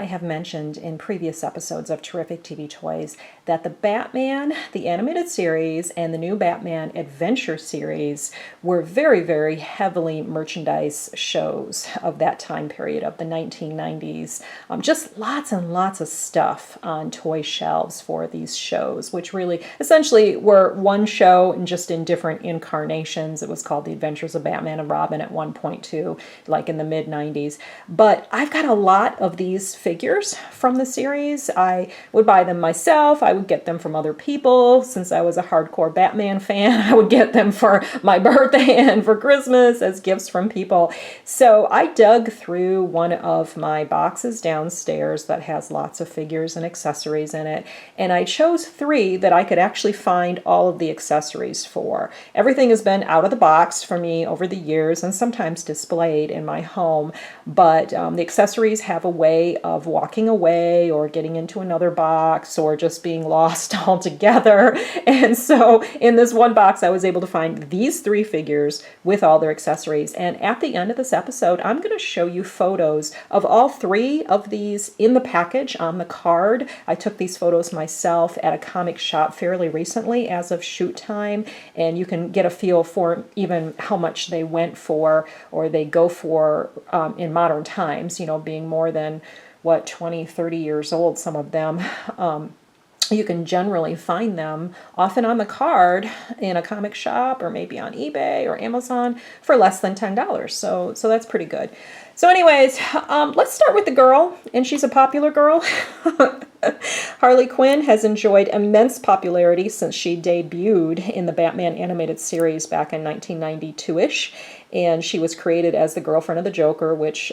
have mentioned in previous episodes of Terrific TV Toys that the Batman, the animated series, and the new Batman Adventure series were very, very heavily merchandise shows of that time period, of the 1990s. Just lots and lots of stuff on toy shelves for these shows, which really essentially were one show and just in different incarnations. It was called The Adventures of Batman and Robin at one point too, like in the mid-90s. But I've got a lot of these figures from the series. I would buy them myself. I would get them from other people. Since I was a hardcore Batman fan, I would get them for my birthday and for Christmas as gifts from people. So I dug through one of my boxes downstairs that has lots of figures and accessories in it, and I chose 3 that I could actually find all of the accessories for. Everything has been out of the box for me over the years and sometimes displayed in my home, but the accessories have a way of walking away or getting into another box or just being lost altogether. And so in this one box, I was able to find these 3 figures with all their accessories. And at the end of this episode, I'm going to show you photos of all 3 of these in the package on the card. I took these photos myself at a comic shop fairly recently as of shoot time, and you can get a feel for even how much they went for or they go for in modern times, you know, being more than, what, 20, 30 years old, some of them. You can generally find them often on the card in a comic shop or maybe on eBay or Amazon for less than $10. So that's pretty good. So anyways, let's start with the girl, and she's a popular girl. Harley Quinn has enjoyed immense popularity since she debuted in the Batman animated series back in 1992-ish, and she was created as the girlfriend of the Joker, which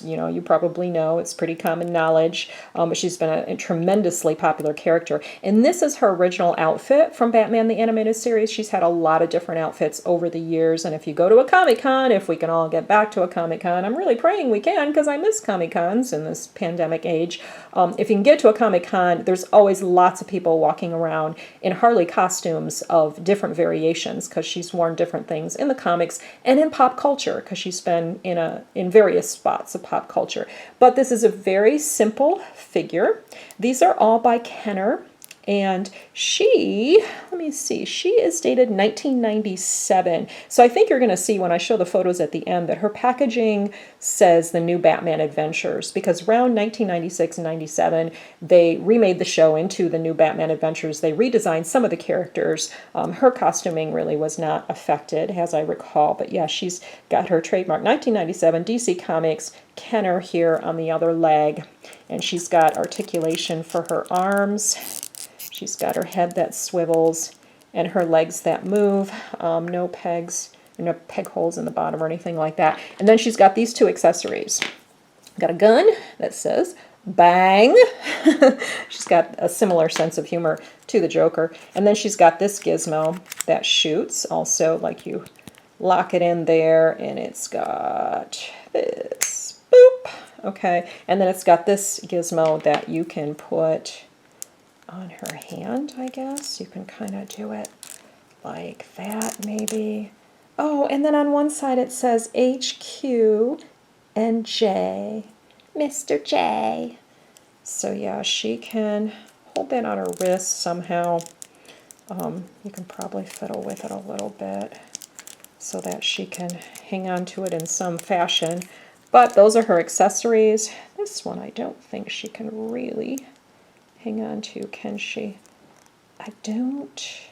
you know, you probably know, it's pretty common knowledge, but she's been a tremendously popular character. And this is her original outfit from Batman the Animated Series. She's had a lot of different outfits over the years, and if you go to a Comic-Con, if we can all get back to a Comic-Con, I'm really praying we can because I miss Comic-Cons in this pandemic age. If you can get to a Comic-Con, there's always lots of people walking around in Harley costumes of different variations because she's worn different things in the comics and in pop culture because she's been in various spots of pop culture. But this is a very simple figure. These are all by Kenner, and she, let me see, she is dated 1997. So I think you're going to see when I show the photos at the end that her packaging says the new Batman Adventures, because around 1996 and 97, they remade the show into the new Batman Adventures. They redesigned some of the characters. Her costuming really was not affected, as I recall. But yeah, she's got her trademark 1997 DC Comics Kenner here on the other leg. And she's got articulation for her arms. She's got her head that swivels and her legs that move. No pegs, no peg holes in the bottom or anything like that. And then she's got these 2 accessories. Got a gun that says bang. She's got a similar sense of humor to the Joker. And then she's got this gizmo that shoots. Also, like, you lock it in there and it's got this. Boop. Okay. And then it's got this gizmo that you can put on her hand, I guess. You can kind of do it like that, maybe. Oh, and then on one side it says HQ and J. Mr. J. So yeah, she can hold that on her wrist somehow. You can probably fiddle with it a little bit so that she can hang on to it in some fashion. But those are her accessories. This one I don't think she can really hang on to, can she? I don't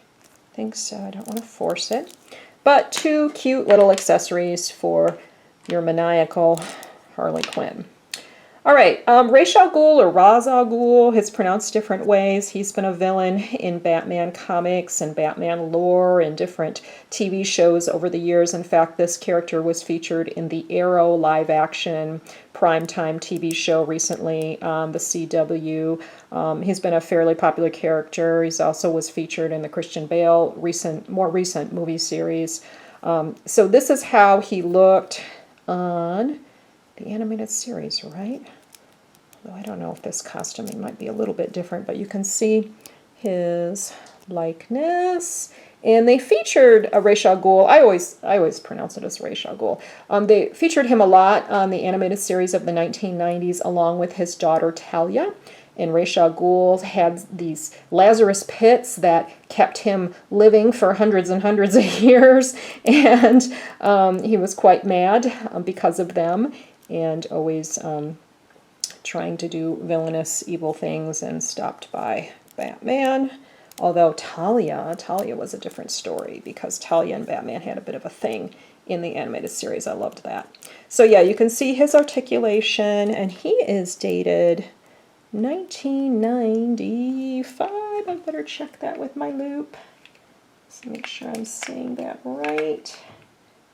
think so. I don't want to force it. But 2 cute little accessories for your maniacal Harley Quinn. All right, Ra's al Ghul, or Ra's al Ghul, it's pronounced different ways. He's been a villain in Batman comics and Batman lore and different TV shows over the years. In fact, this character was featured in the Arrow live-action primetime TV show recently on the CW. He's been a fairly popular character. He also was featured in the Christian Bale more recent movie series. So this is how he looked on the animated series, right? Although I don't know if this costuming might be a little bit different, but you can see his likeness. And they featured a Ra's al Ghul. I always pronounce it as Ra's al Ghul. They featured him a lot on the animated series of the 1990s, along with his daughter Talia. And Ra's al Ghul had these Lazarus pits that kept him living for hundreds and hundreds of years, and he was quite mad because of them, and always trying to do villainous, evil things, and stopped by Batman. Although Talia was a different story, because Talia and Batman had a bit of a thing in the animated series. I loved that. So yeah, you can see his articulation, and he is dated 1995. I better check that with my loop. Let's make sure I'm saying that right.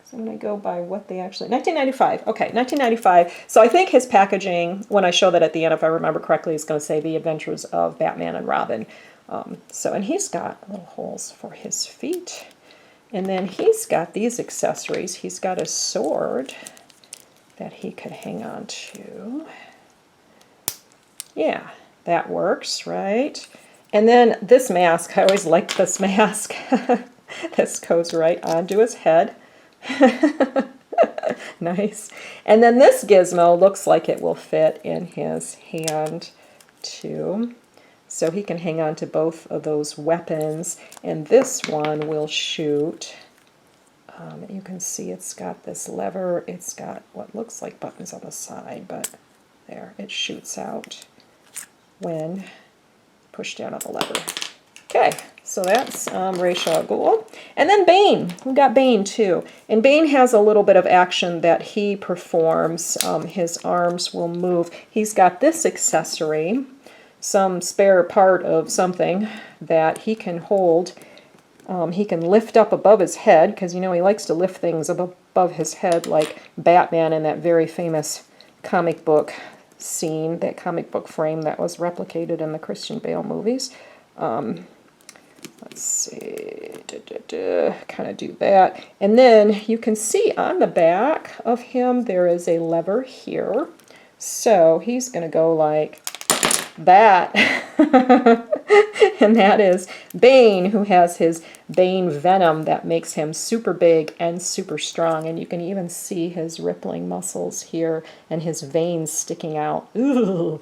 So I'm going to go by what they actually... 1995. Okay, 1995. So I think his packaging, when I show that at the end, if I remember correctly, is going to say The Adventures of Batman and Robin. And he's got little holes for his feet. And then he's got these accessories. He's got a sword that he could hang on to. Yeah, that works, right? And then this mask, I always liked this mask. This goes right onto his head. Nice. And then this gizmo looks like it will fit in his hand too. So he can hang on to both of those weapons. And this one will shoot. You can see it's got this lever. It's got what looks like buttons on the side, but there, it shoots out when pushed down on the lever. Okay, so that's Ra's al Ghul. And then Bane. We've got Bane too. And Bane has a little bit of action that he performs. His arms will move. He's got this accessory, some spare part of something that he can hold. He can lift up above his head, because you know he likes to lift things above his head, like Batman in that very famous comic book scene, that comic book frame that was replicated in the Christian Bale movies. Let's see, kind of do that. And then you can see on the back of him there is a lever here. So he's going to go like that. And that is Bane, who has his Bane venom that makes him super big and super strong. And you can even see his rippling muscles here and his veins sticking out. Ooh,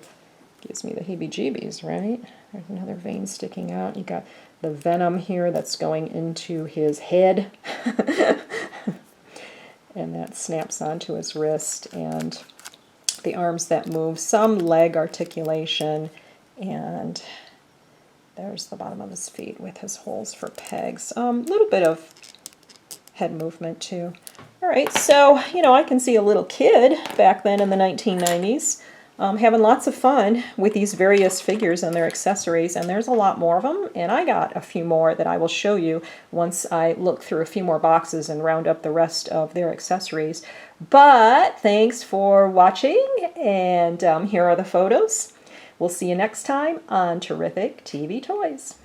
gives me the heebie-jeebies, right? There's another vein sticking out. You got the venom here that's going into his head. And that snaps onto his wrist. And the arms that move, some leg articulation, and there's the bottom of his feet with his holes for pegs. A little bit of head movement too. All right, so, you know, I can see a little kid back then in the 1990s having lots of fun with these various figures and their accessories, and there's a lot more of them, and I got a few more that I will show you once I look through a few more boxes and round up the rest of their accessories. But thanks for watching, and here are the photos. We'll see you next time on Terrific TV Toys.